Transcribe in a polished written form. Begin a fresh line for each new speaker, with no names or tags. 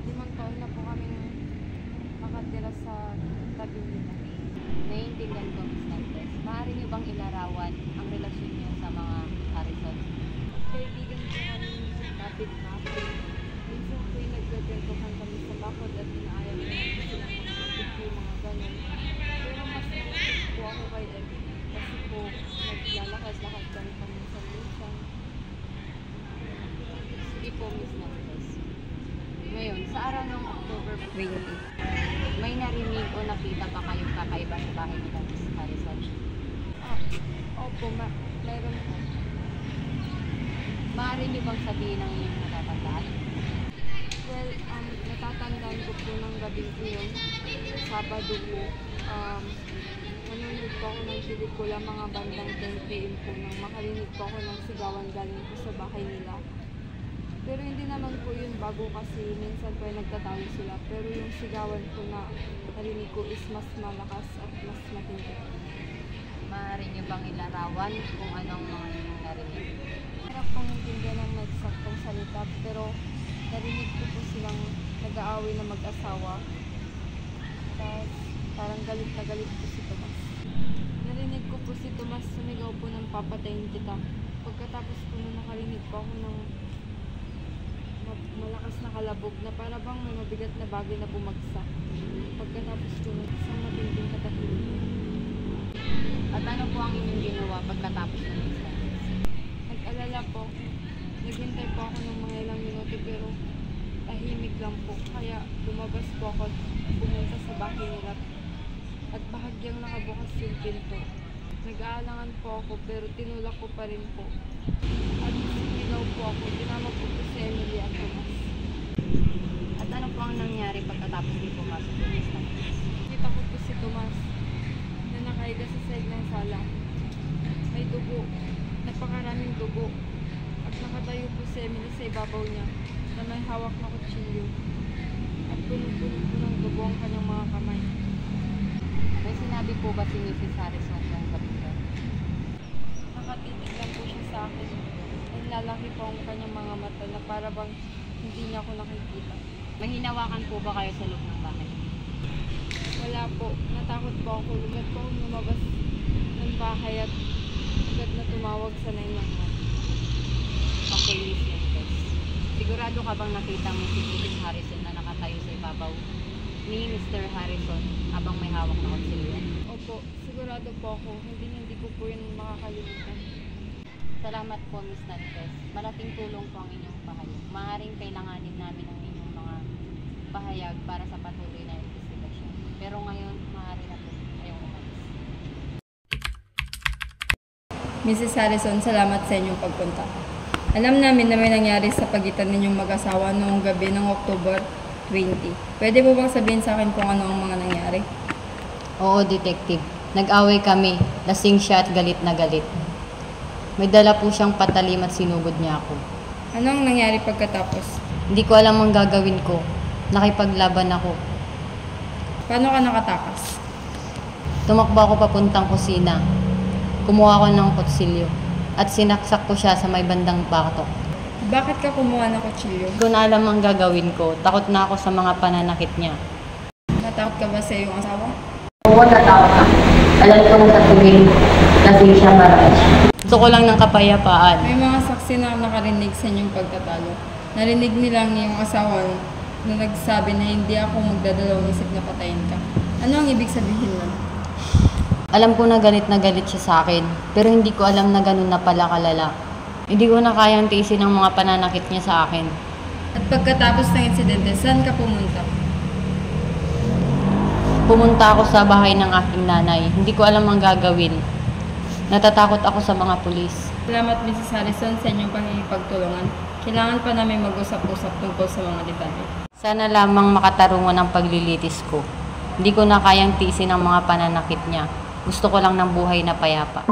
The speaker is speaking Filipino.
5 taon na po kami nakatira sa tabi nila.
Naiintindihan ko, Miss Nantes. Maaari niyo bang ilarawan ang relasyon niyo sa mga Harrison?
Kaibigan ko kami kapit-kapit. Minsan po yung nagkakwentuhan kami sa bakod at inaayam ko namin sila magkakit yung mga ganun. Pero mas nangakit po ako kay Ed kasi po naglalakad-lakad kami paminsan-minsan.
Sige po, Miss Nantes. Ngayon, sa araw ng October 20, may narinig o nakita pa kayong kakaiba sa bahay nila, Miss Harrison?
Opo, mayroon po.
Maaari niyo bang sabihin ang inyong natatandaan?
Well, natatandaan ko po ng gabing iyon. Sabado po, nanonood po ako ng pelikula mga bandang 10 PM po nang makarinig po ako ng sigawan galing po sa bahay nila. Pero hindi naman po yun bago kasi minsan po ay nagtatalo sila. Pero yung sigawan po na narinig ko is mas malakas at mas matindi.
Maaari niyo bang ilarawan kung anong mga inyong narinig?
Hirap pong intindihan ng magsaktong salita pero narinig ko po silang nag-aaway na mag-asawa. Tapos parang galit na galit po si Tomas. Narinig ko po si Tomas sumigaw po ng papatayin kita. Pagkatapos po nung nakarinig po ako ng malakas na kalabog na para bang may mabigat na bagay na bumagsak. Pagkatapos po ng isang matinding katahimikan.
At ano po ang inyong ginawa pagkatapos ng incident?
Nag-alala po. Naghintay po ako ng mga ilang minuto pero tahimik lang po. Kaya lumabas po ako at pumunta sa bahay nila. At bahagyang nakabukas yung pinto. Nag-aalangan po ako pero tinulak ko pa rin po. At sigaw po ako. Tinawag ko po si Emily at Tomas.
At ano po ang nangyari pagkatapos niyo pumasok ng incident?
Kita ko po si Tomas na nakahiga sa sahig ng sala. May dugo. Napakaraming dugo. At nakatayo po si Emily sa ibabaw niya na may hawak na kutsilyo. At puno-puno po ng dugo ang kanyang mga kamay.
May sinabi po ba si Mrs. Harrison ng gabi ka?
Nakatitig lang po siya sa akin. Ay lalaki po ang kanyang mga mata na para bang hindi niya ako nakikita.
May hinawakan po ba kayo sa loob ng bahay?
Wala po. Natakot po ako. Lugat po akong lumabas ng bahay at agad na tumawag sa 911.
Okay, Miss Nantes. Sigurado ka bang nakita mo si Mrs. Harrison na nakatayo sa ibabaw ni Mr. Harrison habang may hawak na kutsilyo?
Opo, sigurado po ako. Hindi ko po yun makakalimutan.
Salamat po, Miss Nantes. Malaking tulong po ang inyong pahayag. Maaaring kailanganin namin ang inyong mga pahayag para sa patuloy na investigasyon. Pero ngayon, maaari na po kayong umalis.
Mrs. Harrison, salamat sa inyong pagpunta. Alam namin na may nangyari sa pagitan ninyong mag-asawa noong gabi ng October 20. Pwede po bang sabihin sa akin kung ano ang mga nangyari?
Oo, Detective. Nag-away kami. Lasing siya at galit na galit. May dala po siyang patalim at sinugod niya ako.
Ano ang nangyari pagkatapos?
Hindi ko alam ang gagawin ko. Nakipaglaban ako.
Paano ka nakatakas?
Tumakbo ako papuntang kusina. Kumuha ko ng kutsilyo at sinaksak ko siya sa may bandang batok.
Bakit ka kumuha ng kutsilyo?
Hindi ko na alam ang gagawin ko. Takot na ako sa mga pananakit niya.
Natakot ka ba sa iyong asawa?
Oo, natakot ako. Alam kong sa tuwing lasing siya marami. Gusto ko lang ng kapayapaan.
May mga saksi na nakarinig sa inyong pagtatalo. Narinig nilang iyong asawa na nagsabi na hindi ako magdadalawang isip na patayin ka. Ano ang ibig sabihin nun?
Alam ko na galit siya sa akin, pero hindi ko alam na ganun na pala kalala. Hindi ko na kayang tiisin ang mga pananakit niya sa akin.
At pagkatapos ng insidente, saan ka pumunta?
Pumunta ako sa bahay ng aking nanay. Hindi ko alam ang gagawin. Natatakot ako sa mga pulis.
Salamat, Mrs. Harrison, sa inyong pangipagtulungan. Kailangan pa namin mag-usap-usap tungkol sa mga detalye.
Sana lamang makatarungan ang paglilitis ko. Hindi ko na kayang tiisin ang mga pananakit niya. Gusto ko lang ng buhay na payapa.